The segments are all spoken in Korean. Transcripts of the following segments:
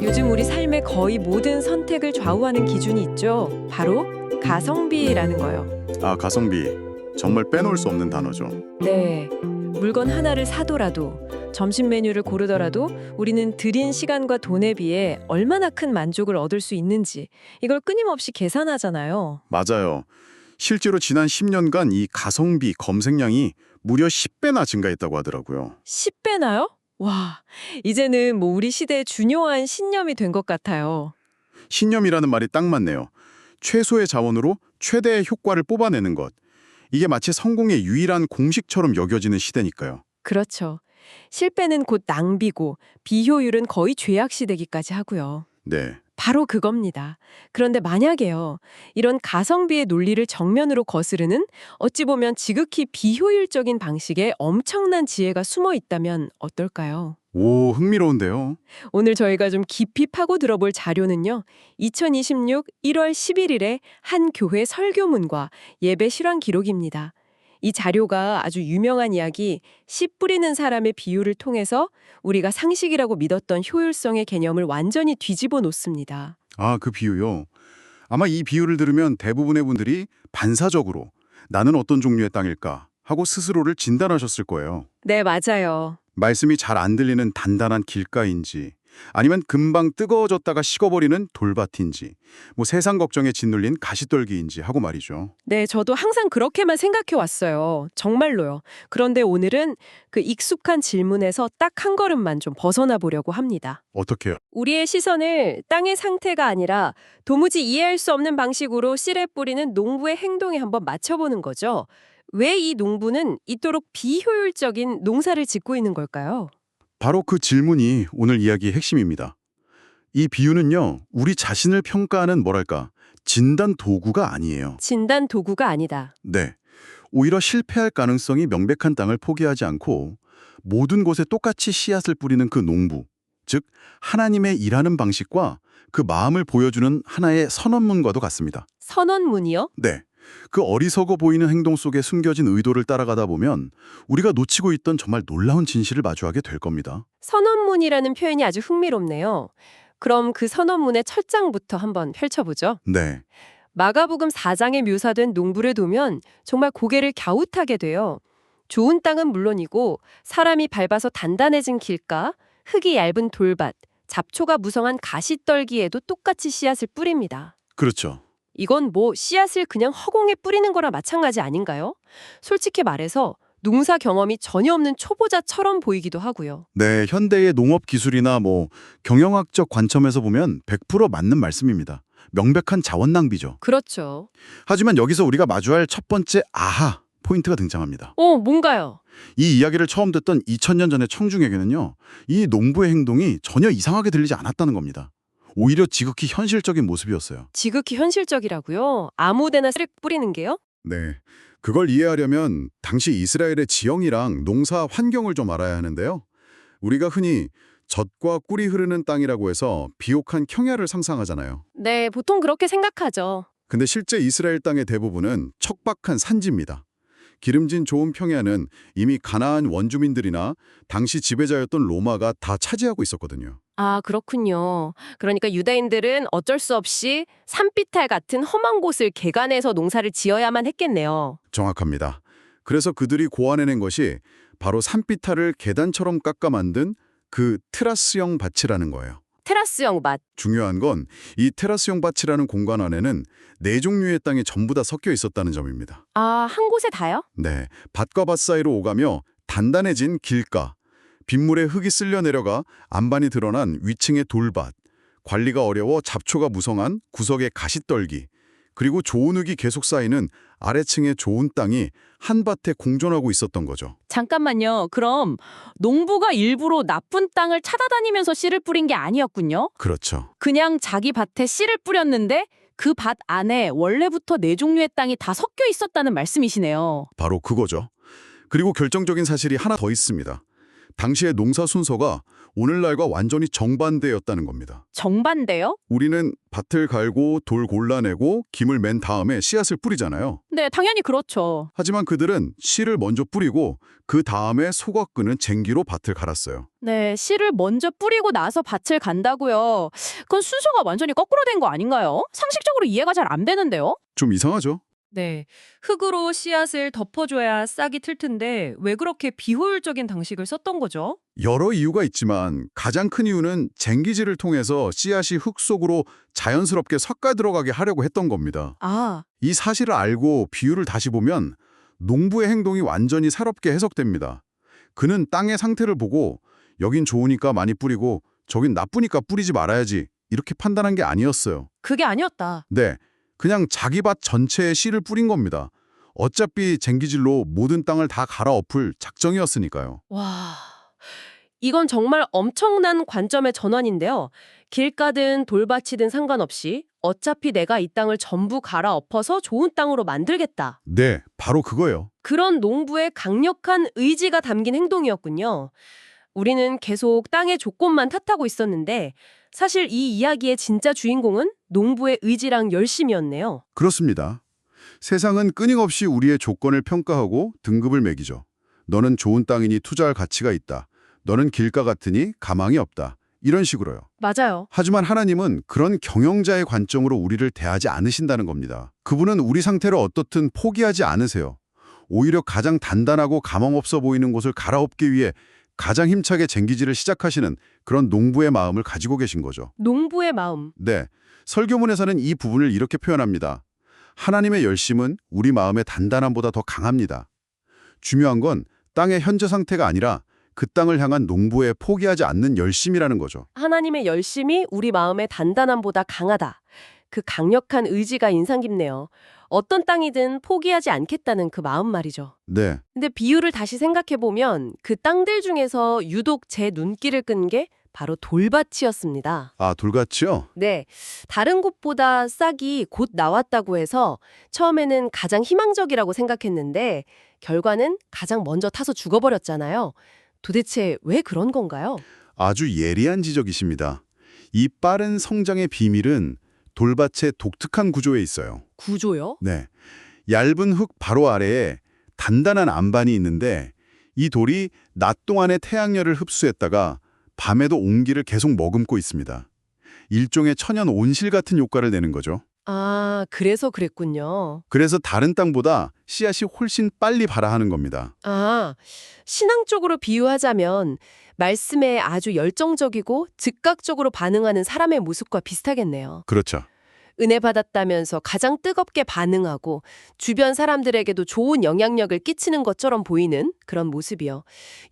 요즘 우리 삶의 거의 모든 선택을 좌우하는 기준이 있죠. 바로 가성비라는 거요. 아, 가성비. 정말 빼놓을 수 없는 단어죠. 네. 물건 하나를 사더라도 점심 메뉴를 고르더라도 우리는 들인 시간과 돈에 비해 얼마나 큰 만족을 얻을 수 있는지 이걸 끊임없이 계산하잖아요. 맞아요. 실제로 지난 10년간 이 가성비 검색량이 무려 10배나 증가했다고 하더라고요. 10배나요? 와, 이제는 뭐 우리 시대의 중요한 신념이 된 것 같아요. 신념이라는 말이 딱 맞네요. 최소의 자원으로 최대의 효과를 뽑아내는 것. 이게 마치 성공의 유일한 공식처럼 여겨지는 시대니까요. 그렇죠. 실패는 곧 낭비고 비효율은 거의 죄악시되기까지 하고요. 네. 바로 그겁니다. 그런데 만약에요, 이런 가성비의 논리를 정면으로 거스르는 어찌 보면 지극히 비효율적인 방식에 엄청난 지혜가 숨어 있다면 어떨까요? 오, 흥미로운데요. 오늘 저희가 좀 깊이 파고 들어볼 자료는요, 2026 1월 11일에 한 교회 설교문과 예배 실황 기록입니다. 이 자료가 아주 유명한 이야기, 씨 뿌리는 사람의 비유를 통해서 우리가 상식이라고 믿었던 효율성의 개념을 완전히 뒤집어 놓습니다. 아, 그 비유요. 아마 이 비유를 들으면 대부분의 분들이 반사적으로 나는 어떤 종류의 땅일까 하고 스스로를 진단하셨을 거예요. 네, 맞아요. 말씀이 잘 안 들리는 단단한 길가인지 아니면 금방 뜨거워졌다가 식어버리는 돌밭인지 뭐 세상 걱정에 짓눌린 가시떨기인지 하고 말이죠. 네, 저도 항상 그렇게만 생각해 왔어요. 정말로요. 그런데 오늘은 그 익숙한 질문에서 딱 한 걸음만 좀 벗어나 보려고 합니다. 어떻게요? 우리의 시선을 땅의 상태가 아니라 도무지 이해할 수 없는 방식으로 씨를 뿌리는 농부의 행동에 한번 맞춰보는 거죠. 왜 이 농부는 이토록 비효율적인 농사를 짓고 있는 걸까요? 바로 그 질문이 오늘 이야기의 핵심입니다. 이 비유는요, 우리 자신을 평가하는 뭐랄까, 진단 도구가 아니에요. 진단 도구가 아니다. 네. 오히려 실패할 가능성이 명백한 땅을 포기하지 않고 모든 곳에 똑같이 씨앗을 뿌리는 그 농부, 즉 하나님의 일하는 방식과 그 마음을 보여주는 하나의 선언문과도 같습니다. 선언문이요? 네. 그 어리석어 보이는 행동 속에 숨겨진 의도를 따라가다 보면 우리가 놓치고 있던 정말 놀라운 진실을 마주하게 될 겁니다. 선언문이라는 표현이 아주 흥미롭네요. 그럼 그 선언문의 첫 장부터 한번 펼쳐보죠. 네. 마가복음 4장에 묘사된 농부를 두면 정말 고개를 갸웃하게 돼요. 좋은 땅은 물론이고 사람이 밟아서 단단해진 길가, 흙이 얇은 돌밭, 잡초가 무성한 가시떨기에도 똑같이 씨앗을 뿌립니다. 그렇죠. 이건 뭐 씨앗을 그냥 허공에 뿌리는 거나 마찬가지 아닌가요? 솔직히 말해서 농사 경험이 전혀 없는 초보자처럼 보이기도 하고요. 네, 현대의 농업 기술이나 뭐 경영학적 관점에서 보면 100% 맞는 말씀입니다. 명백한 자원 낭비죠. 그렇죠. 하지만 여기서 우리가 마주할 첫 번째 아하 포인트가 등장합니다. 뭔가요? 이 이야기를 처음 듣던 2000년 전의 청중에게는요, 이 농부의 행동이 전혀 이상하게 들리지 않았다는 겁니다. 오히려 지극히 현실적인 모습이었어요. 지극히 현실적이라고요? 아무데나 씨를 뿌리는 게요? 네. 그걸 이해하려면 당시 이스라엘의 지형이랑 농사 환경을 좀 알아야 하는데요. 우리가 흔히 젖과 꿀이 흐르는 땅이라고 해서 비옥한 평야를 상상하잖아요. 네, 보통 그렇게 생각하죠. 근데 실제 이스라엘 땅의 대부분은 척박한 산지입니다. 기름진 좋은 평야는 이미 가나안 원주민들이나 당시 지배자였던 로마가 다 차지하고 있었거든요. 아, 그렇군요. 그러니까 유다인들은 어쩔 수 없이 산비탈 같은 험한 곳을 개간해서 농사를 지어야만 했겠네요. 정확합니다. 그래서 그들이 고안해낸 것이 바로 산비탈을 계단처럼 깎아 만든 그 테라스형 밭이라는 거예요. 테라스형 밭. 중요한 건 이 테라스형 밭이라는 공간 안에는 네 종류의 땅이 전부 다 섞여 있었다는 점입니다. 아, 한 곳에 다요? 네, 밭과 밭 사이로 오가며 단단해진 길가, 빗물에 흙이 쓸려 내려가 안반이 드러난 위층의 돌밭, 관리가 어려워 잡초가 무성한 구석의 가시떨기, 그리고 좋은 흙이 계속 쌓이는 아래층의 좋은 땅이 한 밭에 공존하고 있었던 거죠. 잠깐만요. 그럼 농부가 일부러 나쁜 땅을 찾아다니면서 씨를 뿌린 게 아니었군요. 그렇죠. 그냥 자기 밭에 씨를 뿌렸는데 그 밭 안에 원래부터 네 종류의 땅이 다 섞여 있었다는 말씀이시네요. 바로 그거죠. 그리고 결정적인 사실이 하나 더 있습니다. 당시의 농사 순서가 오늘날과 완전히 정반대였다는 겁니다. 정반대요? 우리는 밭을 갈고 돌 골라내고 김을 맨 다음에 씨앗을 뿌리잖아요. 네, 당연히 그렇죠. 하지만 그들은 씨를 먼저 뿌리고 그 다음에 속아 끄는 쟁기로 밭을 갈았어요. 네, 씨를 먼저 뿌리고 나서 밭을 간다고요. 그건 순서가 완전히 거꾸로 된 거 아닌가요? 상식적으로 이해가 잘 안 되는데요? 좀 이상하죠? 네. 흙으로 씨앗을 덮어줘야 싹이 틀 텐데 왜 그렇게 비효율적인 방식을 썼던 거죠? 여러 이유가 있지만 가장 큰 이유는 쟁기질을 통해서 씨앗이 흙 속으로 자연스럽게 섞여 들어가게 하려고 했던 겁니다. 아, 이 사실을 알고 비유를 다시 보면 농부의 행동이 완전히 새롭게 해석됩니다. 그는 땅의 상태를 보고 여긴 좋으니까 많이 뿌리고 저긴 나쁘니까 뿌리지 말아야지 이렇게 판단한 게 아니었어요. 그게 아니었다. 네, 그냥 자기 밭 전체에 씨를 뿌린 겁니다. 어차피 쟁기질로 모든 땅을 다 갈아엎을 작정이었으니까요. 와, 이건 정말 엄청난 관점의 전환인데요. 길가든 돌밭이든 상관없이 어차피 내가 이 땅을 전부 갈아엎어서 좋은 땅으로 만들겠다. 네, 바로 그거예요. 그런 농부의 강력한 의지가 담긴 행동이었군요. 우리는 계속 땅의 조건만 탓하고 있었는데 사실 이 이야기의 진짜 주인공은 농부의 의지랑 열심이었네요. 그렇습니다. 세상은 끊임없이 우리의 조건을 평가하고 등급을 매기죠. 너는 좋은 땅이니 투자할 가치가 있다. 너는 길가 같으니 가망이 없다. 이런 식으로요. 맞아요. 하지만 하나님은 그런 경영자의 관점으로 우리를 대하지 않으신다는 겁니다. 그분은 우리 상태를 어떻든 포기하지 않으세요. 오히려 가장 단단하고 가망없어 보이는 곳을 갈아엎기 위해 가장 힘차게 쟁기질을 시작하시는 그런 농부의 마음을 가지고 계신 거죠. 농부의 마음. 네, 설교문에서는 이 부분을 이렇게 표현합니다. 하나님의 열심은 우리 마음의 단단함보다 더 강합니다. 중요한 건 땅의 현재 상태가 아니라 그 땅을 향한 농부의 포기하지 않는 열심이라는 거죠. 하나님의 열심이 우리 마음의 단단함보다 강하다. 그 강력한 의지가 인상 깊네요. 어떤 땅이든 포기하지 않겠다는 그 마음 말이죠. 네, 근데 비유를 다시 생각해보면 그 땅들 중에서 유독 제 눈길을 끈 게 바로 돌밭이었습니다. 아, 돌같이요? 네, 다른 곳보다 싹이 곧 나왔다고 해서 처음에는 가장 희망적이라고 생각했는데 결과는 가장 먼저 타서 죽어버렸잖아요. 도대체 왜 그런 건가요? 아주 예리한 지적이십니다. 이 빠른 성장의 비밀은 돌밭의 독특한 구조에 있어요. 구조요? 네, 얇은 흙 바로 아래에 단단한 안반이 있는데 이 돌이 낮 동안의 태양열을 흡수했다가 밤에도 온기를 계속 머금고 있습니다. 일종의 천연 온실 같은 효과를 내는 거죠. 아, 그래서 그랬군요. 그래서 다른 땅보다 씨앗이 훨씬 빨리 발아하는 겁니다. 아, 신앙적으로 비유하자면 말씀에 아주 열정적이고 즉각적으로 반응하는 사람의 모습과 비슷하겠네요. 그렇죠. 은혜 받았다면서 가장 뜨겁게 반응하고 주변 사람들에게도 좋은 영향력을 끼치는 것처럼 보이는 그런 모습이요.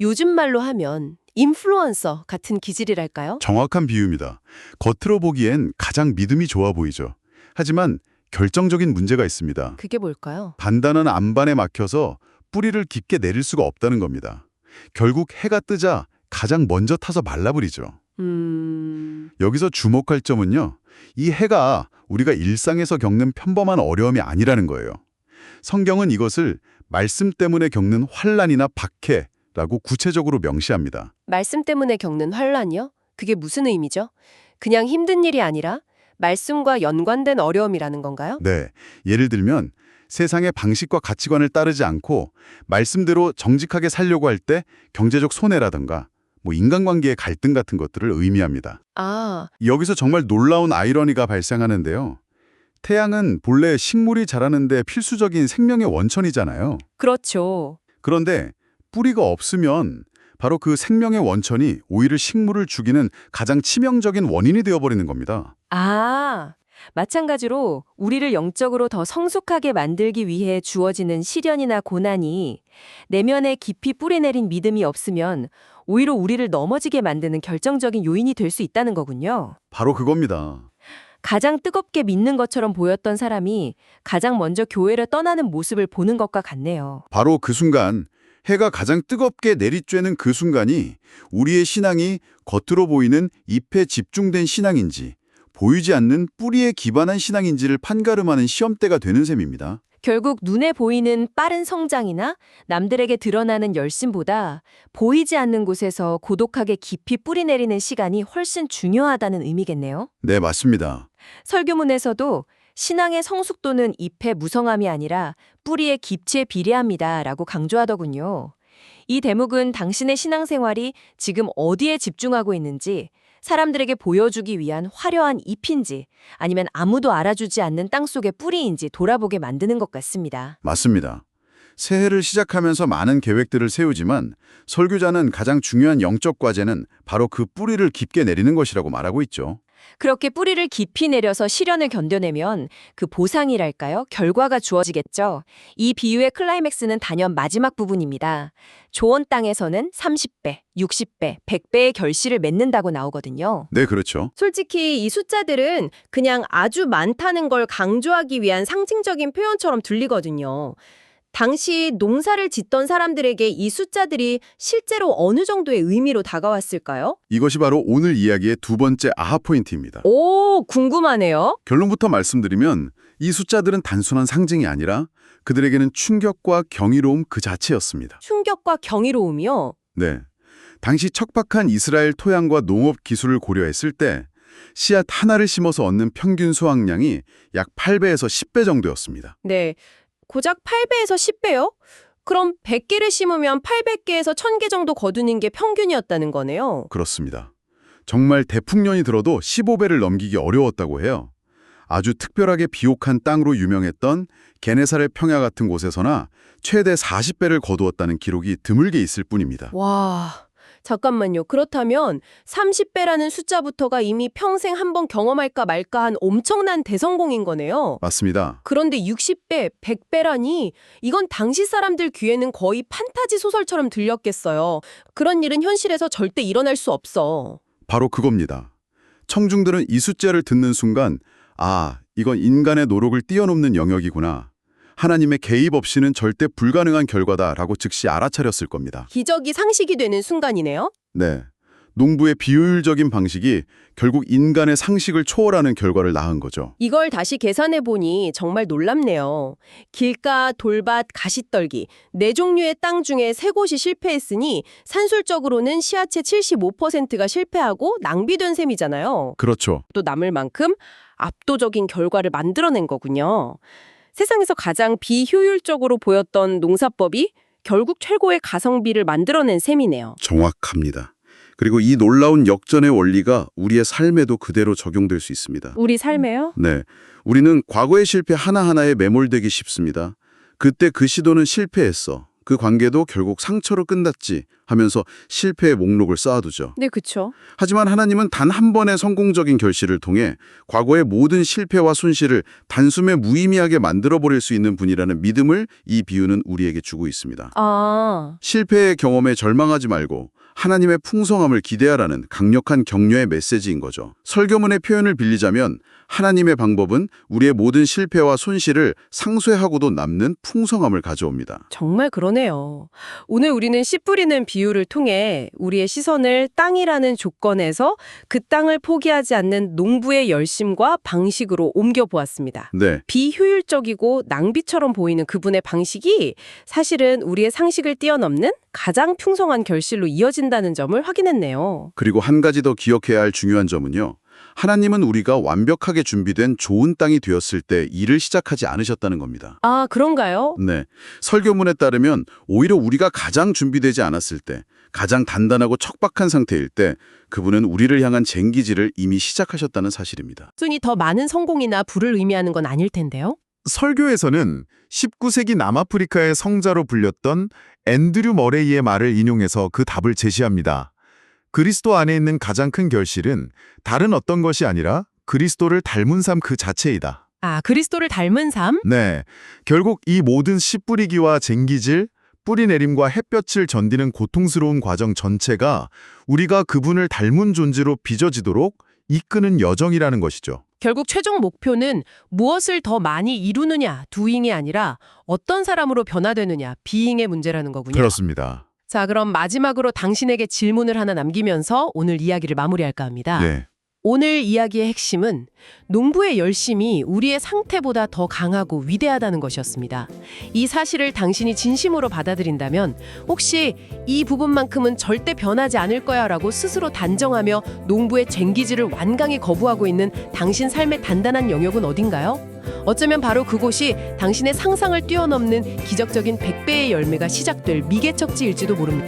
요즘 말로 하면 인플루언서 같은 기질이랄까요? 정확한 비유입니다. 겉으로 보기엔 가장 믿음이 좋아 보이죠. 하지만 결정적인 문제가 있습니다. 그게 뭘까요? 단단한 안반에 막혀서 뿌리를 깊게 내릴 수가 없다는 겁니다. 결국 해가 뜨자 가장 먼저 타서 말라버리죠. 여기서 주목할 점은요. 이 해가 우리가 일상에서 겪는 평범한 어려움이 아니라는 거예요. 성경은 이것을 말씀 때문에 겪는 환난이나 박해라고 구체적으로 명시합니다. 말씀 때문에 겪는 환란이요? 그게 무슨 의미죠? 그냥 힘든 일이 아니라 말씀과 연관된 어려움이라는 건가요? 네, 예를 들면 세상의 방식과 가치관을 따르지 않고 말씀대로 정직하게 살려고 할 때 경제적 손해라든가 인간관계의 갈등 같은 것들을 의미합니다. 아, 여기서 정말 놀라운 아이러니가 발생하는데요. 태양은 본래 식물이 자라는데 필수적인 생명의 원천이잖아요. 그렇죠. 그런데 뿌리가 없으면 바로 그 생명의 원천이 오히려 식물을 죽이는 가장 치명적인 원인이 되어버리는 겁니다. 아, 마찬가지로 우리를 영적으로 더 성숙하게 만들기 위해 주어지는 시련이나 고난이 내면에 깊이 뿌리내린 믿음이 없으면 오히려 우리를 넘어지게 만드는 결정적인 요인이 될 수 있다는 거군요. 바로 그겁니다. 가장 뜨겁게 믿는 것처럼 보였던 사람이 가장 먼저 교회를 떠나는 모습을 보는 것과 같네요. 바로 그 순간 해가 가장 뜨겁게 내리쬐는 그 순간이 우리의 신앙이 겉으로 보이는 잎에 집중된 신앙인지 보이지 않는 뿌리에 기반한 신앙인지를 판가름하는 시험대가 되는 셈입니다. 결국 눈에 보이는 빠른 성장이나 남들에게 드러나는 열심보다 보이지 않는 곳에서 고독하게 깊이 뿌리내리는 시간이 훨씬 중요하다는 의미겠네요. 네, 맞습니다. 설교문에서도 신앙의 성숙도는 잎의 무성함이 아니라 뿌리의 깊이에 비례합니다라고 강조하더군요. 이 대목은 당신의 신앙생활이 지금 어디에 집중하고 있는지, 사람들에게 보여주기 위한 화려한 잎인지, 아니면 아무도 알아주지 않는 땅속의 뿌리인지 돌아보게 만드는 것 같습니다. 맞습니다. 새해를 시작하면서 많은 계획들을 세우지만 설교자는 가장 중요한 영적 과제는 바로 그 뿌리를 깊게 내리는 것이라고 말하고 있죠. 그렇게 뿌리를 깊이 내려서 시련을 견뎌내면 그 보상이랄까요? 결과가 주어지겠죠. 이 비유의 클라이맥스는 단연 마지막 부분입니다. 좋은 땅에서는 30배, 60배, 100배의 결실을 맺는다고 나오거든요. 네, 그렇죠. 솔직히 이 숫자들은 그냥 아주 많다는 걸 강조하기 위한 상징적인 표현처럼 들리거든요. 당시 농사를 짓던 사람들에게 이 숫자들이 실제로 어느 정도의 의미로 다가왔을까요? 이것이 바로 오늘 이야기의 두 번째 아하 포인트입니다. 오, 궁금하네요. 결론부터 말씀드리면 이 숫자들은 단순한 상징이 아니라 그들에게는 충격과 경이로움 그 자체였습니다. 충격과 경이로움이요. 네. 당시 척박한 이스라엘 토양과 농업 기술을 고려했을 때 씨앗 하나를 심어서 얻는 평균 수확량이 약 8배에서 10배 정도였습니다. 네. 고작 8배에서 10배요? 그럼 100개를 심으면 800개에서 1000개 정도 거두는 게 평균이었다는 거네요. 그렇습니다. 정말 대풍년이 들어도 15배를 넘기기 어려웠다고 해요. 아주 특별하게 비옥한 땅으로 유명했던 게네사렛 평야 같은 곳에서나 최대 40배를 거두었다는 기록이 드물게 있을 뿐입니다. 와, 잠깐만요. 그렇다면 30배라는 숫자부터가 이미 평생 한번 경험할까 말까 한 엄청난 대성공인 거네요. 맞습니다. 그런데 60배, 100배라니 이건 당시 사람들 귀에는 거의 판타지 소설처럼 들렸겠어요. 그런 일은 현실에서 절대 일어날 수 없어. 바로 그겁니다. 청중들은 이 숫자를 듣는 순간 아, 이건 인간의 노력을 뛰어넘는 영역이구나. 하나님의 개입 없이는 절대 불가능한 결과다라고 즉시 알아차렸을 겁니다. 기적이 상식이 되는 순간이네요. 네. 농부의 비효율적인 방식이 결국 인간의 상식을 초월하는 결과를 낳은 거죠. 이걸 다시 계산해 보니 정말 놀랍네요. 길가, 돌밭, 가시떨기 네 종류의 땅 중에 세 곳이 실패했으니 산술적으로는 씨앗의 75%가 실패하고 낭비된 셈이잖아요. 그렇죠. 또 남을 만큼 압도적인 결과를 만들어낸 거군요. 세상에서 가장 비효율적으로 보였던 농사법이 결국 최고의 가성비를 만들어낸 셈이네요. 정확합니다. 그리고 이 놀라운 역전의 원리가 우리의 삶에도 그대로 적용될 수 있습니다. 우리 삶에요? 네. 우리는 과거의 실패 하나하나에 매몰되기 쉽습니다. 그때 그 시도는 실패했어. 그 관계도 결국 상처로 끝났지 하면서 실패의 목록을 쌓아두죠. 네, 그쵸. 하지만 하나님은 단 한 번의 성공적인 결실을 통해 과거의 모든 실패와 손실을 단숨에 무의미하게 만들어버릴 수 있는 분이라는 믿음을 이 비유는 우리에게 주고 있습니다. 아, 실패의 경험에 절망하지 말고 하나님의 풍성함을 기대하라는 강력한 격려의 메시지인 거죠. 설교문의 표현을 빌리자면 하나님의 방법은 우리의 모든 실패와 손실을 상쇄하고도 남는 풍성함을 가져옵니다. 정말 그러네요. 오늘 우리는 씨 뿌리는 비유를 통해 우리의 시선을 땅이라는 조건에서 그 땅을 포기하지 않는 농부의 열심과 방식으로 옮겨보았습니다. 네, 비효율적이고 낭비처럼 보이는 그분의 방식이 사실은 우리의 상식을 뛰어넘는 가장 풍성한 결실로 이어진다는 점을 확인했네요. 그리고 한 가지 더 기억해야 할 중요한 점은요. 하나님은 우리가 완벽하게 준비된 좋은 땅이 되었을 때 일을 시작하지 않으셨다는 겁니다. 아, 그런가요? 네, 설교문에 따르면 오히려 우리가 가장 준비되지 않았을 때, 가장 단단하고 척박한 상태일 때 그분은 우리를 향한 쟁기질을 이미 시작하셨다는 사실입니다. 순이 더 많은 성공이나 부를 의미하는 건 아닐 텐데요. 설교에서는 19세기 남아프리카의 성자로 불렸던 앤드류 머레이의 말을 인용해서 그 답을 제시합니다. 그리스도 안에 있는 가장 큰 결실은 다른 어떤 것이 아니라 그리스도를 닮은 삶 그 자체이다. 아, 그리스도를 닮은 삶? 네, 결국 이 모든 씨 뿌리기와 쟁기질, 뿌리 내림과 햇볕을 견디는 고통스러운 과정 전체가 우리가 그분을 닮은 존재로 빚어지도록 이끄는 여정이라는 것이죠. 결국 최종 목표는 무엇을 더 많이 이루느냐, doing이 아니라 어떤 사람으로 변화되느냐, being의 문제라는 거군요. 그렇습니다. 자, 그럼 마지막으로 당신에게 질문을 하나 남기면서 오늘 이야기를 마무리할까 합니다. 네. 오늘 이야기의 핵심은 농부의 열심이 우리의 상태보다 더 강하고 위대하다는 것이었습니다. 이 사실을 당신이 진심으로 받아들인다면 혹시 이 부분만큼은 절대 변하지 않을 거야 라고 스스로 단정하며 농부의 쟁기질을 완강히 거부하고 있는 당신 삶의 단단한 영역은 어딘가요? 어쩌면 바로 그곳이 당신의 상상을 뛰어넘는 기적적인 100배의 열매가 시작될 미개척지일지도 모릅니다.